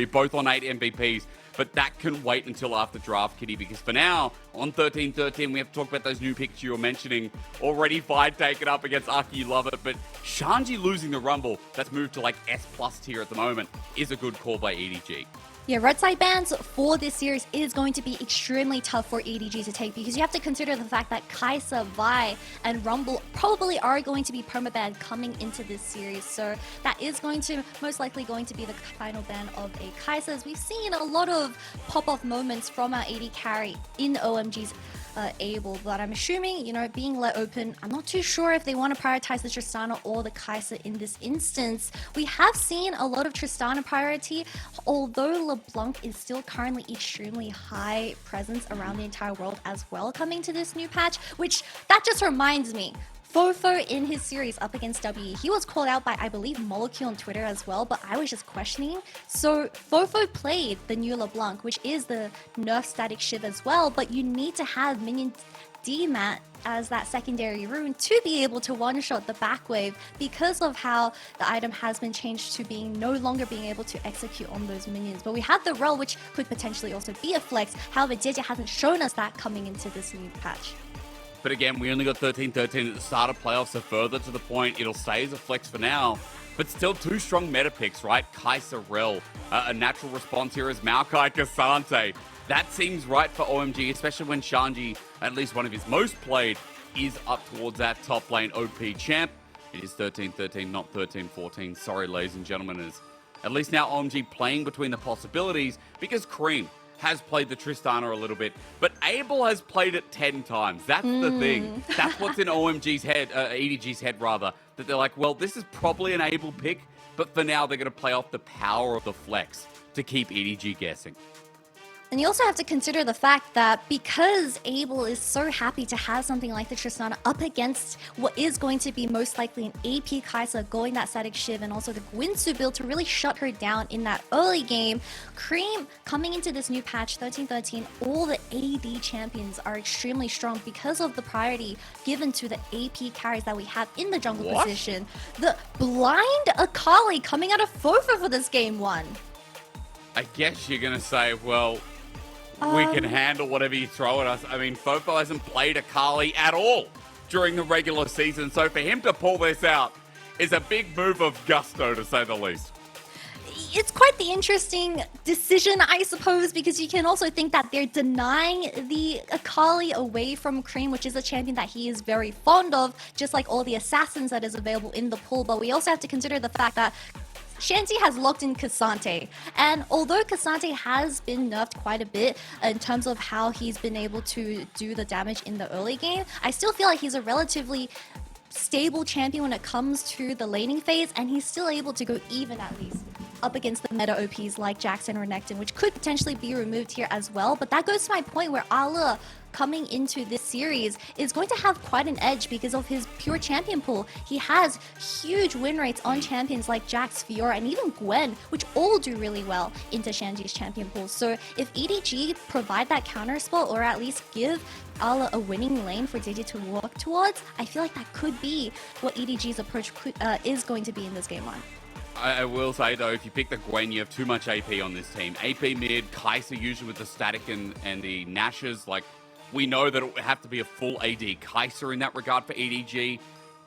you, both on 8 MVPs. But that can wait until after draft, Kitty, because for now, on 13-13, we have to talk about those new picks you were mentioning. Already Vide taken up against Aki, you love it. But Shanghai losing the Rumble, that's moved to like S+ tier at the moment, is a good call by EDG. Yeah, red side bans for this series is going to be extremely tough for EDG to take because you have to consider the fact that Kai'Sa, Vi, and Rumble probably are going to be permabanned coming into this series. So that is going to most likely going to be the final ban of a Kai'Sa. As we've seen a lot of pop-off moments from our AD carry in OMG's Abel, but I'm assuming, you know, being let open, I'm not too sure if they want to prioritize the Tristana or the Kai'Sa in this instance. We have seen a lot of Tristana priority, although LeBlanc is still currently extremely high presence around the entire world as well coming to this new patch, which that just reminds me. Fofo in his series up against WE, he was called out by, I believe, Molecule on Twitter as well, but I was just questioning. So Fofo played the new LeBlanc, which is the nerf static shiv as well, but you need to have minion DMAT as that secondary rune to be able to one-shot the back wave because of how the item has been changed to being no longer being able to execute on those minions. But we have the Rel, which could potentially also be a flex. However, JJ hasn't shown us that coming into this new patch. But again, we only got 13-13 at the start of playoffs, so further to the point, it'll stay as a flex for now. But still two strong meta picks, right? Kai'Sa, Rel. A natural response here is Maokai Cassante. That seems right for OMG, especially when Shanghai, at least one of his most played, is up towards that top lane OP champ. It is 13-13, not 13-14. Sorry, ladies and gentlemen. At least now OMG playing between the possibilities because Cream has played the Tristana a little bit, but Abel has played it 10 times. That's the thing. That's what's in OMG's head, EDG's head rather, that they're like, well, this is probably an Abel pick, but for now they're going to play off the power of the flex to keep EDG guessing. And you also have to consider the fact that because Abel is so happy to have something like the Tristana up against what is going to be most likely an AP Kai'Sa going that static shiv and also the Gwynsu build to really shut her down in that early game, Cream coming into this new patch 13-13, all the AD champions are extremely strong because of the priority given to the AP carries that we have in the jungle position. The blind Akali coming out of Fofo for this game one. I guess you're going to say, well, we can handle whatever you throw at us. I mean, Fofo hasn't played Akali at all during the regular season, so for him to pull this out is a big move of gusto, to say the least. It's quite the interesting decision, I suppose, because you can also think that they're denying the Akali away from Cream, which is a champion that he is very fond of, just like all the assassins that is available in the pool. But we also have to consider the fact that Shanty has locked in Cassante, and although Cassante has been nerfed quite a bit in terms of how he's been able to do the damage in the early game, I still feel like he's a relatively stable champion when it comes to the laning phase, and he's still able to go even at least up against the meta OPs like Jackson or Nectin, which could potentially be removed here as well. But that goes to my point where Ala coming into this series is going to have quite an edge because of his pure champion pool. He has huge win rates on champions like Jax, Fiora, and even Gwen, which all do really well into Shanji's champion pool. So if EDG provide that counter spot or at least give Ala a winning lane for JJ to walk towards, I feel like that could be what EDG's approach is going to be in this game one. I will say, though, if you pick the Gwen, you have too much AP on this team. AP mid, Kai'Sa usually with the static and the Nashes. Like, we know that it would have to be a full AD Kai'Sa in that regard for EDG.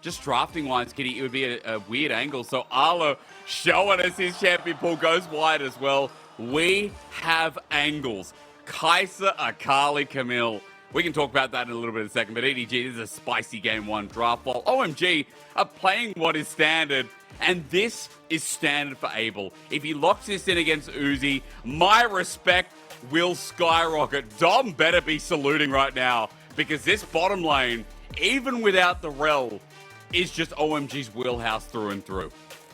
Just drafting-wise, Kitty, it would be a weird angle. So Arlo showing us his champion pool goes wide as well. We have angles. Kai'Sa, Akali, Camille. We can talk about that in a little bit in a second. But EDG, this is a spicy game one draft. While OMG are playing what is standard. And this is standard for Abel. If he locks this in against Uzi, my respect will skyrocket. Dom better be saluting right now because this bottom lane, even without the Rel, is just OMG's wheelhouse through and through.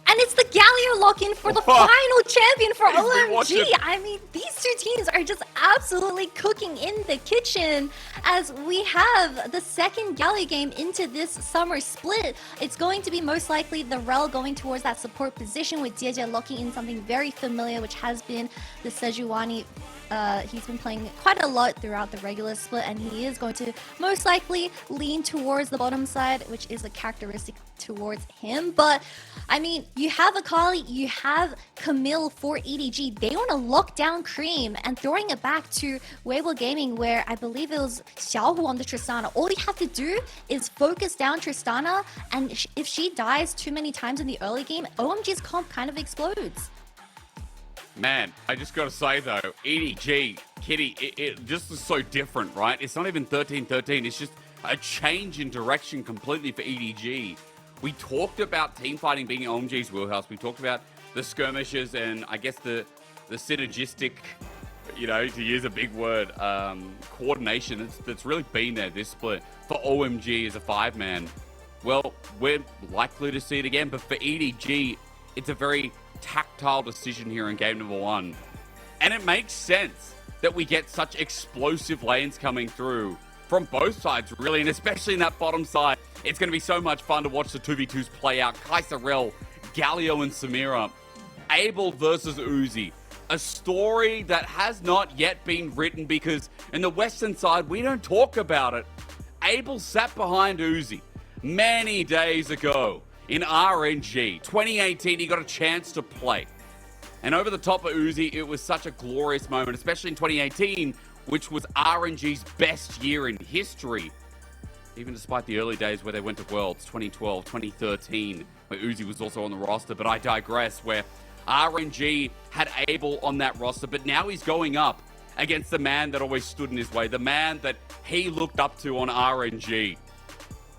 And it's the Galio lock-in for the final champion for OMG. I mean, these two teams are just absolutely cooking in the kitchen as we have the second Galio game into this summer split. It's going to be most likely the Rel going towards that support position with JJ locking in something very familiar, which has been the Sejuani He's been playing quite a lot throughout the regular split, and he is going to most likely lean towards the bottom side, which is a characteristic towards him. But I mean, you have Akali, you have Camille for EDG. They want to lock down Cream, and throwing it back to Weibo Gaming, where I believe it was Xiaohu on the Tristana. All you have to do is focus down Tristana, and if she dies too many times in the early game, OMG's comp kind of explodes. Man, I just gotta say though, EDG, Kitty, it just is so different, right? It's not even 13-13, it's just a change in direction completely for EDG. We talked about team fighting being OMG's wheelhouse. We talked about the skirmishes and I guess the synergistic, you know, to use a big word, coordination that's really been there this split for OMG as a 5-man. Well, we're likely to see it again, but for EDG, it's a very tactile decision here in game number 1. And it makes sense that we get such explosive lanes coming through from both sides, really, and especially in that bottom side. It's going to be so much fun to watch the 2v2s play out. Kaiserel, Galio, and Samira. Abel versus Uzi. A story that has not yet been written because in the western side, we don't talk about it. Abel sat behind Uzi many days ago in RNG. 2018, he got a chance to play. And over the top of Uzi, it was such a glorious moment, especially in 2018, which was RNG's best year in history. Even despite the early days where they went to Worlds, 2012, 2013, where Uzi was also on the roster. But I digress, where RNG had Abel on that roster, but now he's going up against the man that always stood in his way, the man that he looked up to on RNG.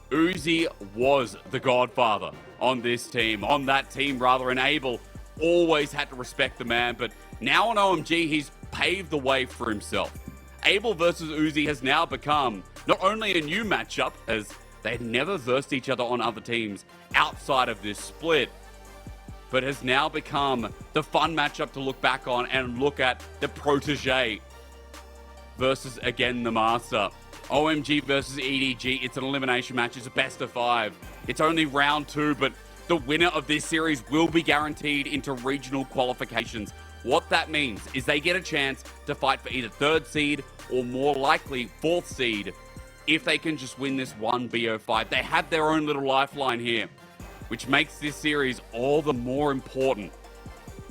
Uzi was the godfather on this team, on that team rather, and Abel always had to respect the man, but now on OMG, he's paved the way for himself. Abel versus Uzi has now become not only a new matchup, as they had never versed each other on other teams outside of this split, but has now become the fun matchup to look back on and look at the protege versus, again, the master. OMG versus EDG, it's an elimination match, it's a best of 5. It's only round 2, but the winner of this series will be guaranteed into regional qualifications. What that means is they get a chance to fight for either 3rd seed or more likely 4th seed if they can just win this one BO5. They have their own little lifeline here, which makes this series all the more important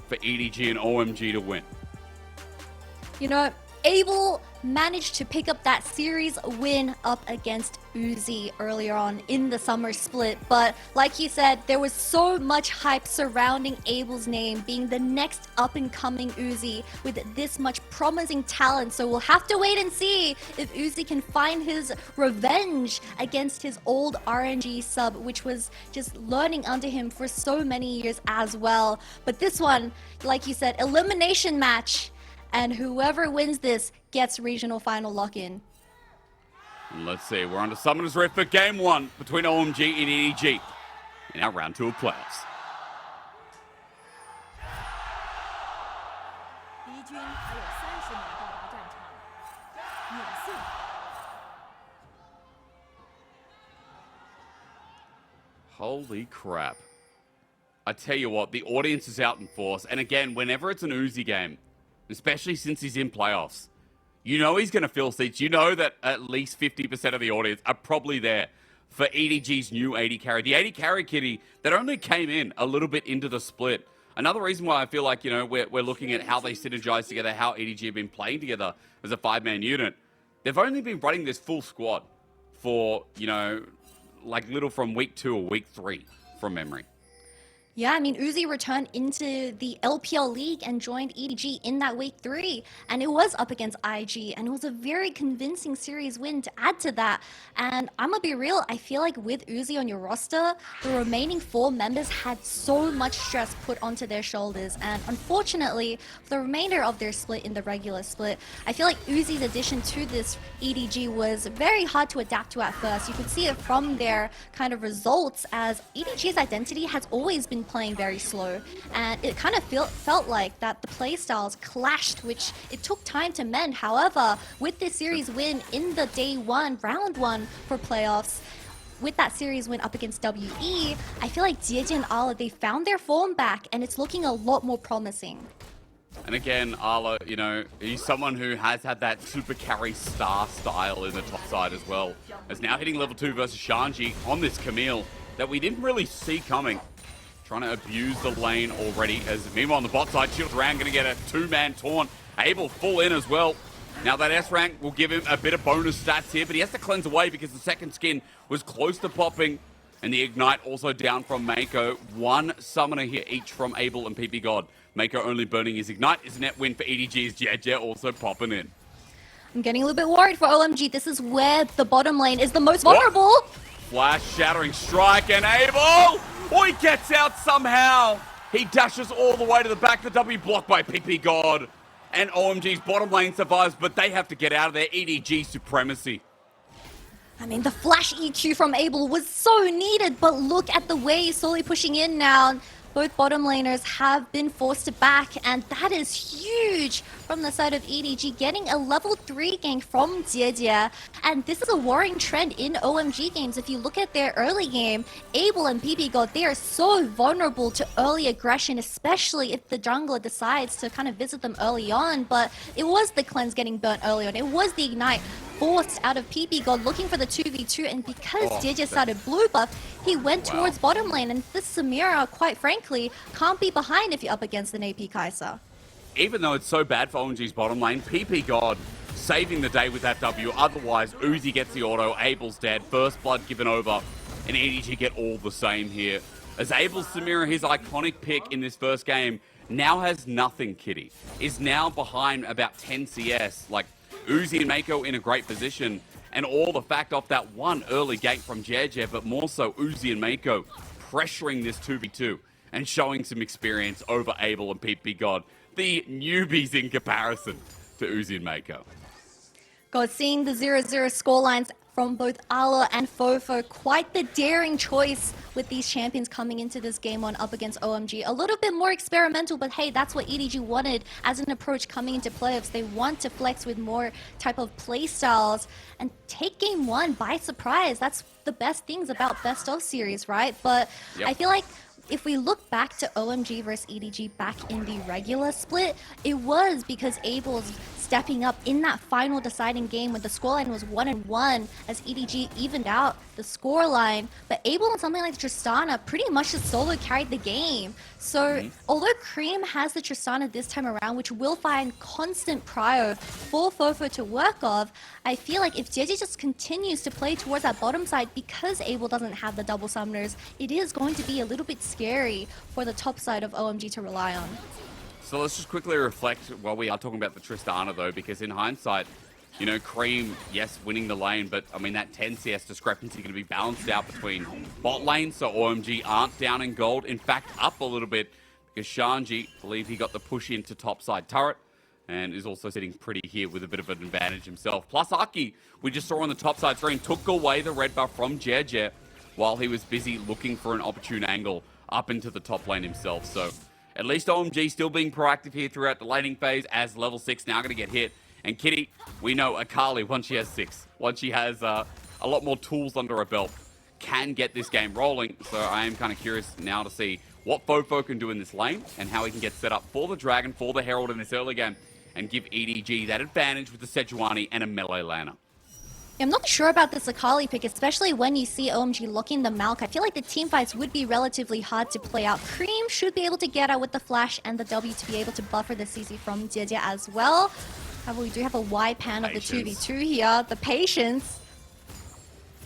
for EDG and OMG to win. You know, Abel managed to pick up that series win up against Uzi earlier on in the summer split, but like you said, there was so much hype surrounding Abel's name being the next up-and-coming Uzi with this much promising talent, so we'll have to wait and see if Uzi can find his revenge against his old RNG sub, which was just learning under him for so many years as well. But this one, like you said, elimination match, and whoever wins this gets regional final lock-in. Let's see, we're on to Summoner's Rift for game 1 between OMG and EDG in our round 2 of playoffs. Holy crap. I tell you what, the audience is out in force, and again, whenever it's an Uzi game, especially since he's in playoffs, you know he's going to fill seats. You know that at least 50% of the audience are probably there for EDG's new AD carry. The AD carry, Kitty, that only came in a little bit into the split. Another reason why I feel like, you know, we're looking at how they synergize together, how EDG have been playing together as a 5-man unit. They've only been running this full squad for, you know, like little from week 2 or week 3 from memory. Yeah, I mean, Uzi returned into the LPL League and joined EDG in that week 3, and it was up against IG, and it was a very convincing series win to add to that. And I'm gonna be real, I feel like with Uzi on your roster, the remaining 4 members had so much stress put onto their shoulders, and unfortunately, for the remainder of their split in the regular split, I feel like Uzi's addition to this EDG was very hard to adapt to at first. You could see it from their kind of results, as EDG's identity has always been playing very slow, and it kind of felt like that the playstyles clashed, which it took time to mend. However, with this series win in the day 1, round 1 for playoffs, with that series win up against WE, I feel like Jieji and Ala, they found their form back, and it's looking a lot more promising. And again, Arlo, you know, he's someone who has had that super carry star style in the top side as well. Is now hitting level 2 versus Shanghai on this Camille that we didn't really see coming. Trying to abuse the lane already, as meanwhile on the bot side, Shield Round going to get a 2-man taunt. Able full in as well. Now that S rank will give him a bit of bonus stats here, but he has to cleanse away because the second skin was close to popping. And the Ignite also down from Mako. One summoner here each from Abel and PP God. Mako only burning his Ignite is a net win for EDG's JJ also popping in. I'm getting a little bit worried for OMG. This is where the bottom lane is the most vulnerable. Flash shattering strike and Abel! Oh, he gets out somehow. He dashes all the way to the back. The W blocked by PP God. And OMG's bottom lane survives, but they have to get out of there. EDG supremacy. I mean, the flash EQ from Abel was so needed, but look at the way he's slowly pushing in now. Both bottom laners have been forced to back, and that is huge from the side of EDG, getting a level 3 gank from Jie. And this is a worrying trend in OMG games. If you look at their early game, Abel and PP God, they are so vulnerable to early aggression, especially if the jungler decides to kind of visit them early on. But it was the cleanse getting burnt early on. It was the Ignite forced out of PP God looking for the 2v2, and because Jie started blue buff, he went towards bottom lane, and this Samira, quite frankly, can't be behind if you're up against an AP Kai'Sa. Even though it's so bad for OMG's bottom lane, PP God saving the day with that W. Otherwise, Uzi gets the auto, Abel's dead, first blood given over, and EDG get all the same here. As Abel's Samira, his iconic pick in this first game, now has nothing, Kitty. Is now behind about 10 CS, like Uzi and Mako in a great position, and all the fact off that one early gank from JJ, but more so Uzi and Mako pressuring this 2v2 and showing some experience over Abel and PP God, the newbies in comparison to Uzi and Mako. God, seeing the 0-0 scorelines from both Arlo and Fofo, quite the daring choice with these champions coming into this game one up against OMG. A little bit more experimental, but hey, that's what EDG wanted as an approach coming into playoffs. They want to flex with more type of play styles and take game one by surprise. That's the best things about best of series, right? But I feel like if we look back to OMG versus EDG back in the regular split, it was because Abel's stepping up in that final deciding game when the scoreline was 1-1 as EDG evened out the scoreline. But Abel and something like Tristana pretty much just solo carried the game. So although Cream has the Tristana this time around, which will find constant prio for Fofo to work off, I feel like if JJ just continues to play towards that bottom side because Abel doesn't have the double summoners, it is going to be a little bit scary for the top side of OMG to rely on. So let's just quickly reflect while we are talking about the Tristana though, because in hindsight, you know, Cream, yes, winning the lane, but I mean that 10 CS discrepancy going to be balanced out between bot lane, so OMG aren't down in gold. In fact, up a little bit because Shanghai, believe he got the push into topside turret and is also sitting pretty here with a bit of an advantage himself. Plus Aki, we just saw on the topside screen, took away the red buff from Jie while he was busy looking for an opportune angle up into the top lane himself. So at least OMG still being proactive here throughout the laning phase as level 6 now going to get hit. And Kitty, we know Akali, once she has 6, once she has a lot more tools under her belt, can get this game rolling. So I am kind of curious now to see what Fofo can do in this lane and how he can get set up for the Dragon, for the Herald in this early game and give EDG that advantage with the Sejuani and a melee laner. I'm not sure about this Akali pick, especially when you see OMG locking the Malk. I feel like the team fights would be relatively hard to play out. Cream should be able to get out with the flash and the W to be able to buffer the CC from Jie as well. However, we do have a wide pan of the 2v2 here. The patience.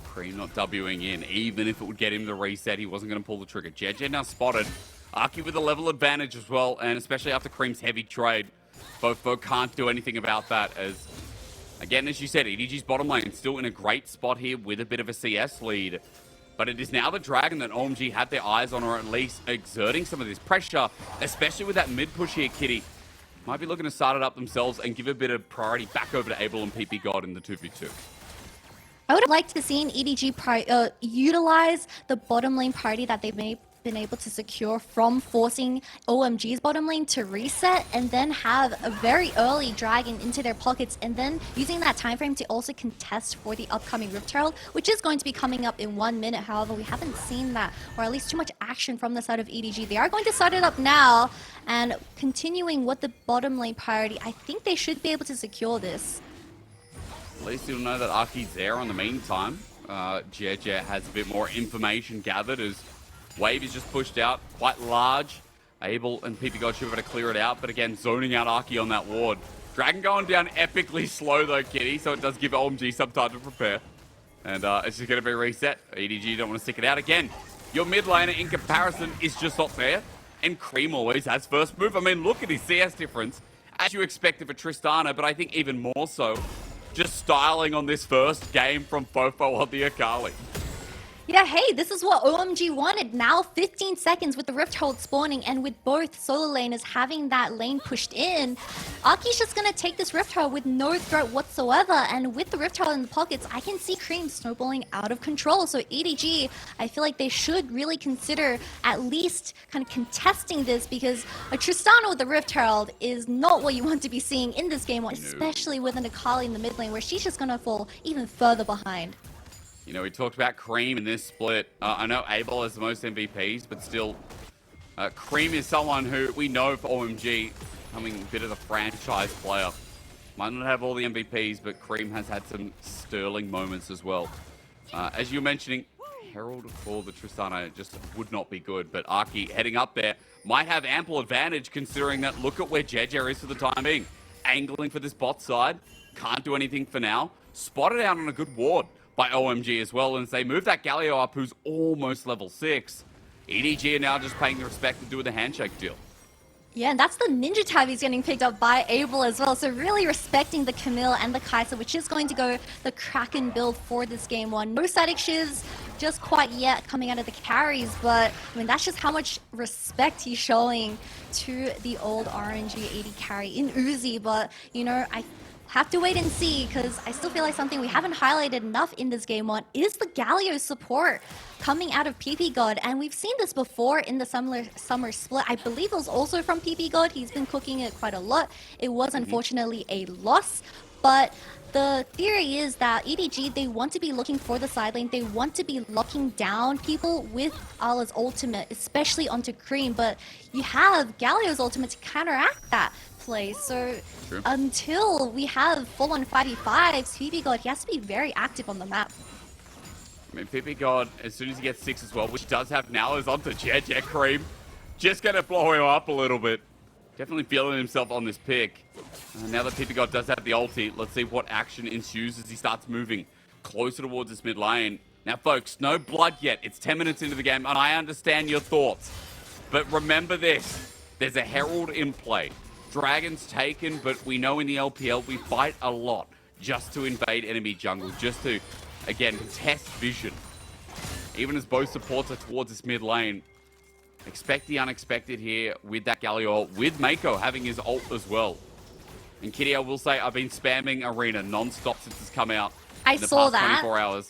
Cream not Wing in, even if it would get him the reset, he wasn't going to pull the trigger. Jie now spotted. Aki with a level advantage as well, and especially after Cream's heavy trade. Fofo can't do anything about that as, again, as you said, EDG's bottom lane still in a great spot here with a bit of a CS lead. But it is now the Dragon that OMG had their eyes on, or at least exerting some of this pressure, especially with that mid push here, Kitty. Might be looking to start it up themselves and give a bit of priority back over to Abel and PP God in the 2v2. I would have liked to see an EDG utilize the bottom lane priority that they've been able to secure from forcing OMG's bottom lane to reset and then have a very early dragon into their pockets and then using that time frame to also contest for the upcoming Rift Herald, which is going to be coming up in 1 minute. However, we haven't seen that, or at least too much action from the side of EDG. They are going to start it up now, and continuing with the bottom lane priority, I think they should be able to secure this. At least you'll know that Aki's there on the meantime. JJ has a bit more information gathered as Wave is just pushed out quite large. Abel and PP should be able to clear it out, but again, zoning out Aki on that ward. Dragon going down epically slow though, Kitty, so it does give OMG some time to prepare. And it's just going to be reset. EDG don't want to stick it out again. Your mid laner in comparison is just not there. And Cream always has first move. I mean, look at his CS difference, as you expected for Tristana, but I think even more so, just styling on this first game from Fofo on the Akali. Yeah, hey, this is what OMG wanted. Now 15 seconds with the Rift Hold spawning and with both solo laners having that lane pushed in, Aki's just going to take this Rift Hold with no threat whatsoever. And with the Rift Hold in the pockets, I can see Cream snowballing out of control. So EDG, I feel like they should really consider at least kind of contesting this, because a Tristana with the Rift Herald is not what you want to be seeing in this game, especially with an Akali in the mid lane where she's just going to fall even further behind. You know, we talked about Cream in this split. I know Abel has the most MVPs, but still, Cream is someone who we know for OMG, becoming a bit of a franchise player. Might not have all the MVPs, but Cream has had some sterling moments as well. As you were mentioning, Herald for the Tristana just would not be good, but Aki heading up there might have ample advantage considering that look at where JJ is for the time being. Angling for this bot side, can't do anything for now. Spotted out on a good ward by OMG as well, and as they move that Galio up, who's almost level 6, EDG are now just paying the respect to do the handshake deal. Yeah, and that's the Ninja tab he's getting picked up by Abel as well. So really respecting the Camille and the Kai'Sa, which is going to go the Kraken build for this game one. No static shivs just quite yet coming out of the carries, but I mean, that's just how much respect he's showing to the old RNG AD carry in Uzi. But, you know, I have to wait and see, because I still feel like something we haven't highlighted enough in this game one is the Galio support coming out of PP God. And we've seen this before in the summer split. I believe it was also from PP God. He's been cooking it quite a lot. It was unfortunately a loss, but the theory is that EDG, they want to be looking for the side lane. They want to be locking down people with Ala's ultimate, especially onto Cream. But you have Galio's ultimate to counteract that play. So True. Until we have full-on 5v5s, PP God, he has to be very active on the map. I mean, PP God, as soon as he gets 6 as well, which he does have now, is onto JJ Cream. Just going to blow him up a little bit. Definitely feeling himself on this pick. Now that PP God does have the ulti, let's see what action ensues as he starts moving closer towards this mid lane. Now, folks, no blood yet. It's 10 minutes into the game, and I understand your thoughts. But remember this. There's a Herald in play. Dragon's taken, but we know in the LPL we fight a lot just to invade enemy jungle, just to, again, test vision. Even as both supports are towards this mid lane, expect the unexpected here with that Galio, with Mako having his ult as well. And Kitty, I will say, I've been spamming Arena non-stop since it's come out. I in the saw past that. 24 hours.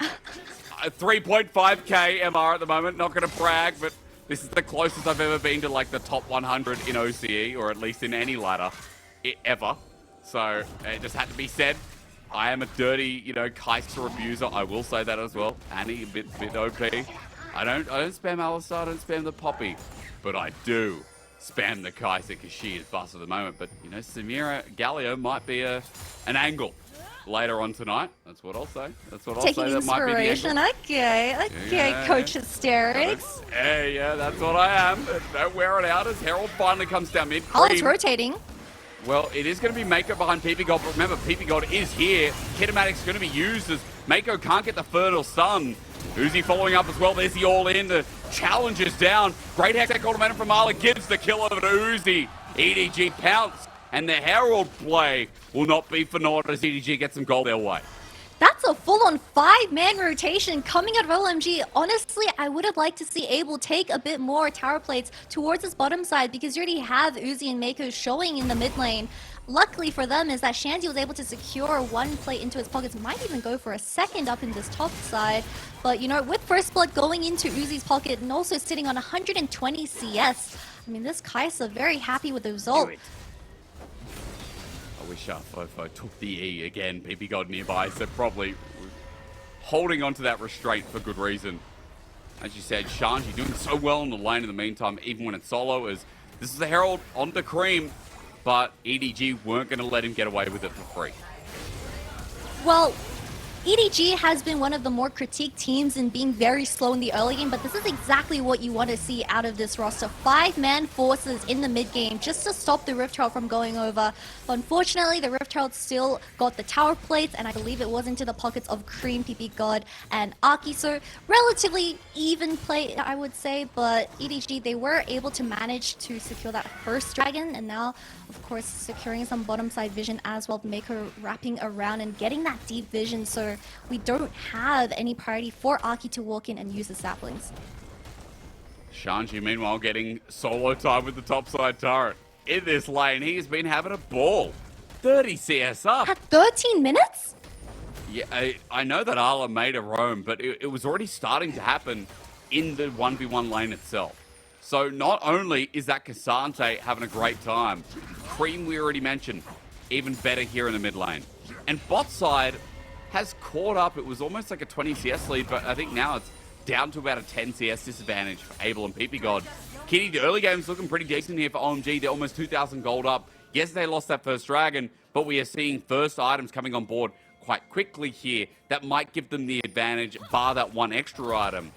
3.5k MR at the moment, not going to brag, but this is the closest I've ever been to like the top 100 in OCE, or at least in any ladder ever. So it just had to be said. I am a dirty, you know, Kai'Sa abuser. I will say that as well. Annie, a bit OP. I don't spam Alistar, I don't spam the Poppy, but I do spam the Kai'Sa because she is boss at the moment. But you know, Samira Galio might be an angle later on tonight. That's what I'll say. That's what I'll Taking say. That might be the inspiration. angle. Okay, Yeah. Coach Hysterics. Yeah, that's what I am. Don't wear it out as Herald finally comes down mid. Oh, it's Cream. rotating. Well, it is going to be Mako behind PP God, but remember, PP God is here. Kinematic's going to be used as Mako can't get the Fernal Stun. Uzi following up as well. There's the all-in. The challenge is down. Great Hextech ultimate from Arla gives the kill over to Uzi. EDG pounce, and the Herald play will not be for naught as EDG gets some gold their way. That's a full-on 5-man rotation coming out of OMG. Honestly, I would have liked to see Abel take a bit more tower plates towards his bottom side, because you already have Uzi and Mako showing in the mid lane. luckily for them is that Shandy was able to secure one plate into his pockets, might even go for a second up in this top side. But, you know, with First Blood going into Uzi's pocket and also sitting on 120 CS, I mean, this Kaisa very happy with the result. I wish Fofo took the E again. PP God nearby, so probably holding on to that restraint for good reason. As you said, Shanghai doing so well in the lane in the meantime, even when it's solo, as this is the Herald on the cream, but EDG weren't going to let him get away with it for free. Well, EDG has been one of the more critiqued teams in being very slow in the early game, but this is exactly what you want to see out of this roster. 5-man forces in the mid game just to stop the Rift Herald from going over. But unfortunately, the Rift Herald still got the tower plates, and I believe it was into the pockets of Cream, PP God, and Aki. So relatively even play, I would say, but EDG, they were able to manage to secure that first dragon, and now, of course, securing some bottom side vision as well, Maker wrapping around and getting that deep vision, so we don't have any priority for Aki to walk in and use the saplings. Shanghai, meanwhile, getting solo time with the topside turret. In this lane, he's been having a ball. 30 CS up. At 13 minutes? Yeah, I know that Ala made a roam, but it was already starting to happen in the 1v1 lane itself. So not only is that Cassante having a great time, Cream we already mentioned, even better here in the mid lane. And bot side has caught up. It was almost like a 20 CS lead, but I think now it's down to about a 10 CS disadvantage for Abel and PP God. Kitty, the early game's looking pretty decent here for OMG. They're almost 2,000 gold up. Yes, they lost that first dragon, but we are seeing first items coming on board quite quickly here that might give them the advantage, bar that one extra item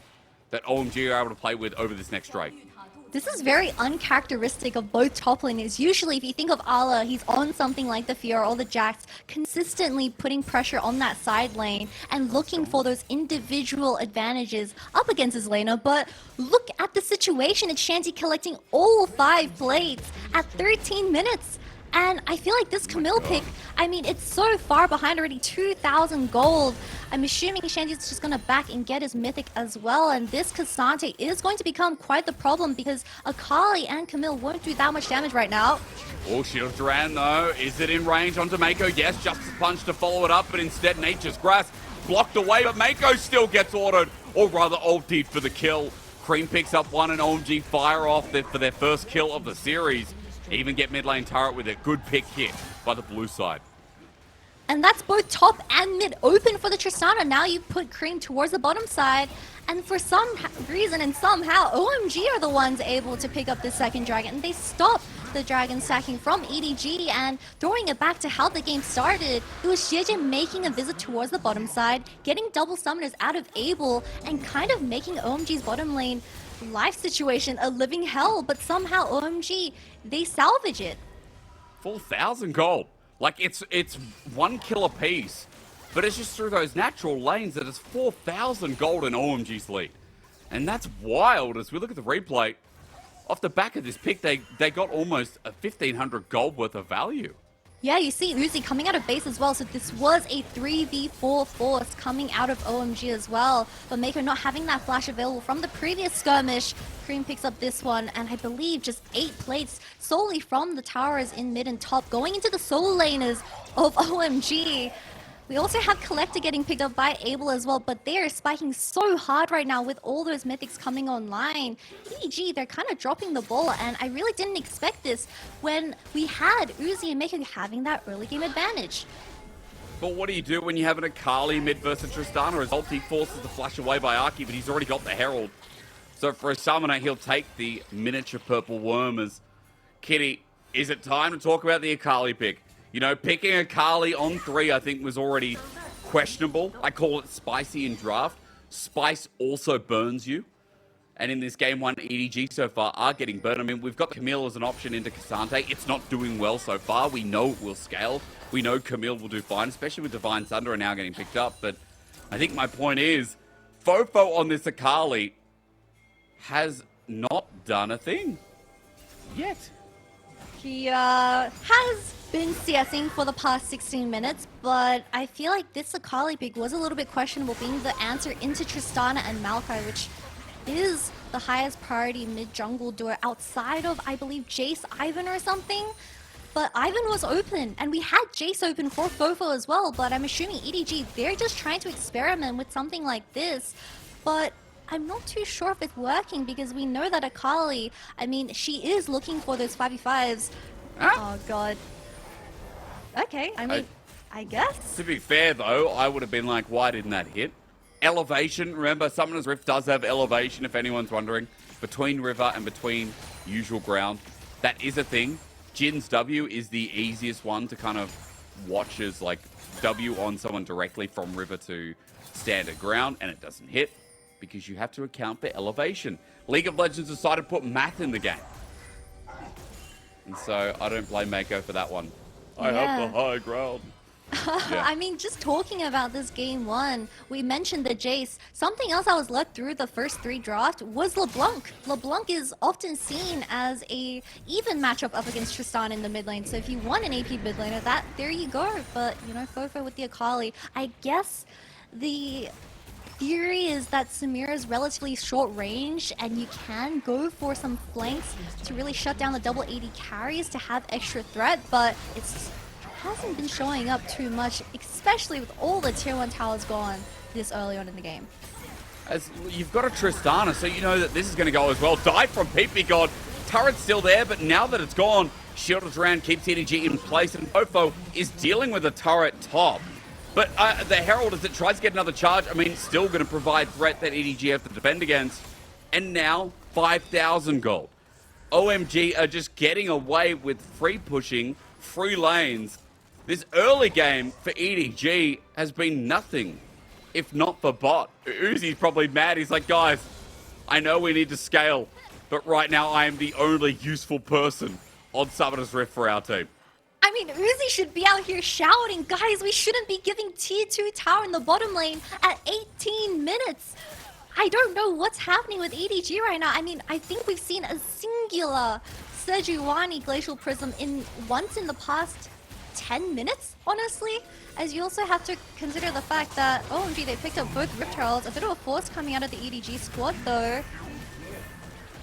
that OMG are able to play with over this next Drake. This is very uncharacteristic of both top laners. Usually, if you think of Ala, he's on something like the Fiora or the Jax, consistently putting pressure on that side lane and looking for those individual advantages up against his laner. But look at the situation. It's Shanty collecting all 5 plates at 13 minutes. And I feel like this Camille pick, I mean, it's so far behind already, 2,000 gold. I'm assuming Shanty's just going to back and get his mythic as well. And this Cassante is going to become quite the problem because Akali and Camille won't do that much damage right now. Oh, Shield Duran though. Is it in range onto Mako? Yes, Justice Punch to follow it up, but instead Nature's Grasp blocked away, but Mako still gets autoed, or rather ultied for the kill. Cream picks up one and OMG fire off for their first kill of the series. Even get mid lane turret with a good pick hit by the blue side. And that's both top and mid open for the Tristana. Now you put Cream towards the bottom side. And for some reason and somehow, OMG are the ones able to pick up the second dragon. And they stop the dragon stacking from EDG and throwing it back to how the game started. It was JJ making a visit towards the bottom side, getting double summoners out of Abel, and kind of making OMG's bottom lane life situation a living hell. But somehow OMG, they salvage it. 4,000 gold. Like, it's 1 kill apiece, but it's just through those natural lanes that it's 4,000 gold in OMG's lead. And that's wild as we look at the replay. Off the back of this pick, they got almost a 1,500 gold worth of value. Yeah, you see Uzi coming out of base as well, so this was a 3v4 force coming out of OMG as well. But Mako not having that flash available from the previous skirmish. Cream picks up this one, and I believe just 8 plates solely from the towers in mid and top, going into the solo laners of OMG. We also have Collector getting picked up by Abel as well, but they are spiking so hard right now with all those mythics coming online. EDG, they're kind of dropping the ball, and I really didn't expect this when we had Uzi and Mako having that early game advantage. But what do you do when you have an Akali mid versus Tristana? His ulti forces the flash away by Aki, but he's already got the Herald. So for a summoner, he'll take the miniature purple worm as Kitty. Is it time to talk about the Akali pick? You know, picking Akali on 3, I think, was already questionable. I call it spicy in draft. Spice also burns you. And in this game 1, EDG so far are getting burned. I mean, we've got Camille as an option into Cassante. It's not doing well so far. We know it will scale. We know Camille will do fine, especially with Divine Thunder now getting picked up. But I think my point is, Fofo on this Akali has not done a thing yet. He has been CSing for the past 16 minutes, but I feel like this Akali pick was a little bit questionable, being the answer into Tristana and Maokai, which is the highest priority mid-jungle duo outside of, I believe, Jace, Ivan or something. But Ivan was open, and we had Jace open for Fofo as well, but I'm assuming EDG, they're just trying to experiment with something like this. But I'm not too sure if it's working, because we know that Akali, I mean, she is looking for those 5v5s. Oh god. Okay, I mean, I guess. To be fair though, I would have been like, why didn't that hit? Elevation, remember, Summoner's Rift does have elevation, if anyone's wondering, between river and between usual ground. That is a thing. Jin's W is the easiest one to kind of watch as like W on someone directly from river to standard ground, and it doesn't hit because you have to account for elevation. League of Legends decided to put math in the game. And so I don't blame Mako for that one. I have the high ground. Yeah. I mean, just talking about this game one, we mentioned the Jace. Something else I was led through the first 3 draft was LeBlanc. LeBlanc is often seen as a even matchup up against Tristan in the mid lane. So if you want an AP mid laner, there you go. But, you know, Fofo with the Akali. I guess the theory is that Samira is relatively short range, and you can go for some flanks to really shut down the double AD carries to have extra threat, but it's hasn't been showing up too much, especially with all the tier 1 towers gone this early on in the game. As you've got a Tristana, so you know that this is going to go as well. Dive from PP God. Turret's still there, but now that it's gone, Shield's around, keeps EDG in place, and Fofo is dealing with a turret top. But the Herald, as it tries to get another charge, I mean, still going to provide threat that EDG have to defend against. And now, 5,000 gold. OMG are just getting away with free pushing, free lanes. This early game for EDG has been nothing, if not for bot. Uzi's probably mad. He's like, guys, I know we need to scale, but right now I am the only useful person on Summoner's Rift for our team. I mean, Uzi should be out here shouting, guys, we shouldn't be giving tier 2 tower in the bottom lane at 18 minutes. I don't know what's happening with EDG right now. I mean, I think we've seen a singular Sejuani Glacial Prism once in the past 10 minutes, honestly. As you also have to consider the fact that, OMG, they picked up both Rift Heralds. A bit of a force coming out of the EDG squad, though.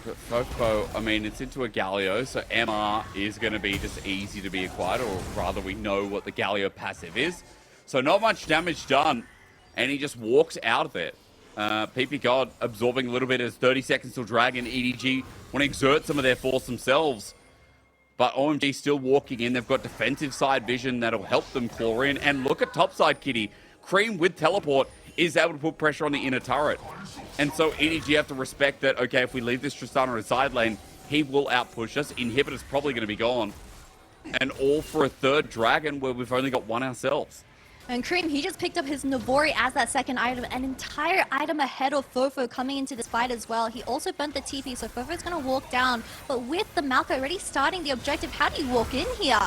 But Fofo, I mean, it's into a Galio, so MR is going to be just easy to be acquired, or rather we know what the Galio passive is. So not much damage done, and he just walks out of it. PP God absorbing a little bit as 30 seconds till Dragon. EDG want to exert some of their force themselves. But OMG still walking in. They've got defensive side vision that'll help them claw in. And look at topside, Kitty. Cream with teleport is able to put pressure on the inner turret. And so EDG have to respect that, okay, if we leave this Tristana in a side lane, he will outpush us. Inhibitor's probably going to be gone. And all for a third Dragon where we've only got one ourselves. And Cream, he just picked up his Nobori as that second item, an entire item ahead of Fofo coming into this fight as well. He also burnt the TP, so Fofo's going to walk down. But with the Malco already starting the objective, how do you walk in here?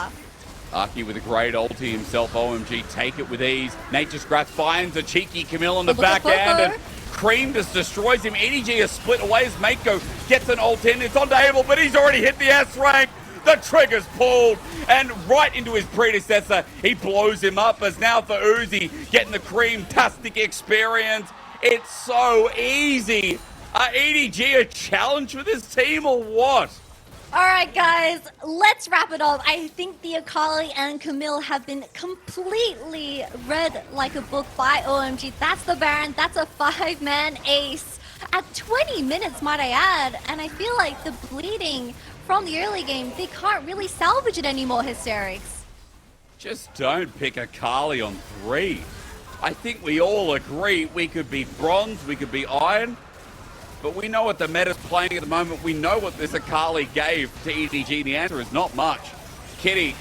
Aki with a great ulti himself. OMG take it with ease. Nature Scratch finds a cheeky Camille on the backhand, and Cream just destroys him. EDG is split away as Mako gets an ult in. It's on to Abel, but he's already hit the S rank. The trigger's pulled, and right into his predecessor, he blows him up. As now for Uzi, getting the Cream-tastic experience. It's so easy. Are EDG a challenge for this team or what? Alright guys, let's wrap it up. I think the Akali and Camille have been completely read like a book by OMG. That's the Baron, that's a 5-man ace. At 20 minutes, might I add, and I feel like the bleeding from the early game, they can't really salvage it anymore, Hysterics. Just don't pick Akali on 3. I think we all agree we could be bronze, we could be iron, but we know what the meta's playing at the moment. We know what this Akali gave to EDG. The answer is not much. Kitty,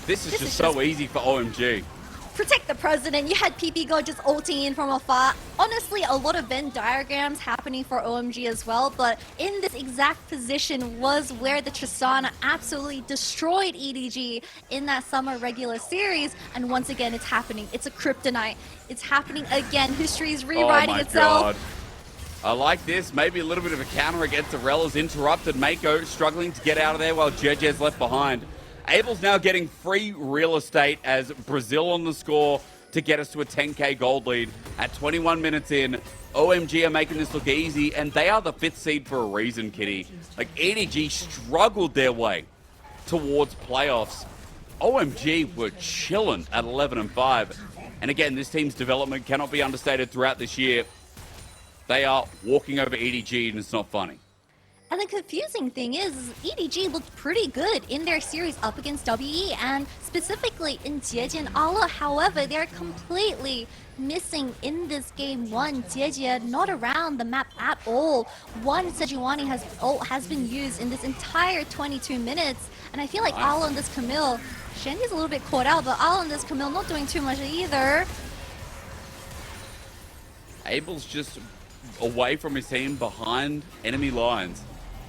this is just so easy for OMG. Protect the president. You had PP God just ulting in from afar. Honestly, a lot of Venn diagrams happening for OMG as well, but in this exact position was where the Tristana absolutely destroyed EDG in that summer regular series, and once again, it's happening. It's a kryptonite. It's happening again. History is rewriting itself. God. I like this. Maybe a little bit of a counter against Arella's interrupted. Mako struggling to get out of there while JJ's left behind. Abel's now getting free real estate as Brazil on the score to get us to a 10k gold lead at 21 minutes in. OMG are making this look easy, and they are the 5th seed for a reason, Kitty. Like, EDG struggled their way towards playoffs. OMG were chilling at 11-5. And again, this team's development cannot be understated throughout this year. They are walking over EDG, and it's not funny. And the confusing thing is, EDG looked pretty good in their series up against WE, and specifically in Jieji and Ala. However, they're completely missing in this game one. Jieji not around the map at all. One Sejuani has been used in this entire 22 minutes, and I feel like Ala and this Camille, Shandy's a little bit caught out, but Ala and this Camille not doing too much either. Abel's just away from his team behind enemy lines.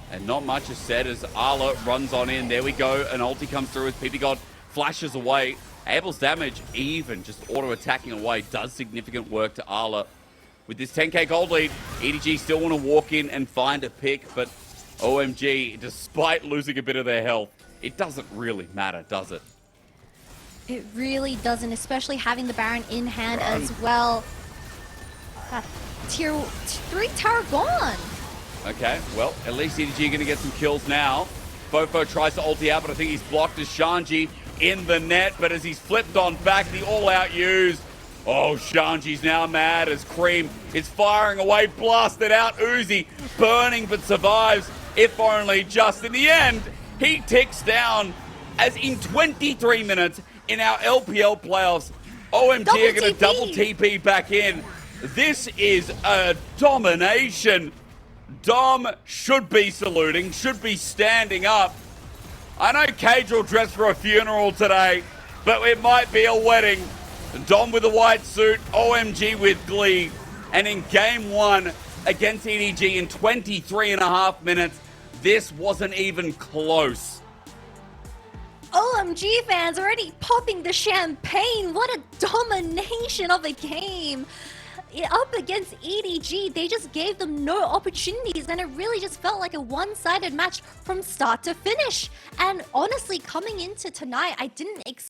And not much is said as Arla runs on in. There we go. An ulti comes through as PP God flashes away. Abel's damage, even just auto-attacking away, does significant work to Arla. With this 10k gold lead, EDG still want to walk in and find a pick, but OMG, despite losing a bit of their health, it doesn't really matter, does it? It really doesn't, especially having the Baron in hand as well. Tier 3 tower gone. Okay, well, at least EDG going to get some kills now. Fofo tries to ulti out, but I think he's blocked as Shanji in the net. But as he's flipped on back, the all-out use. Oh, Shanji's now mad as Cream is firing away, blasted out. Uzi burning, but survives. If only just in the end, he ticks down as in 23 minutes in our LPL playoffs, OMG are going to double TP back in. This is a domination. Dom should be saluting, should be standing up. I know Cage will dress for a funeral today, but it might be a wedding. Dom with a white suit, OMG with glee. And in game one against EDG in 23.5 minutes, this wasn't even close. OMG fans already popping the champagne. What a domination of a game. Up against EDG, they just gave them no opportunities, and it really just felt like a one-sided match from start to finish. And honestly, coming into tonight, I didn't expect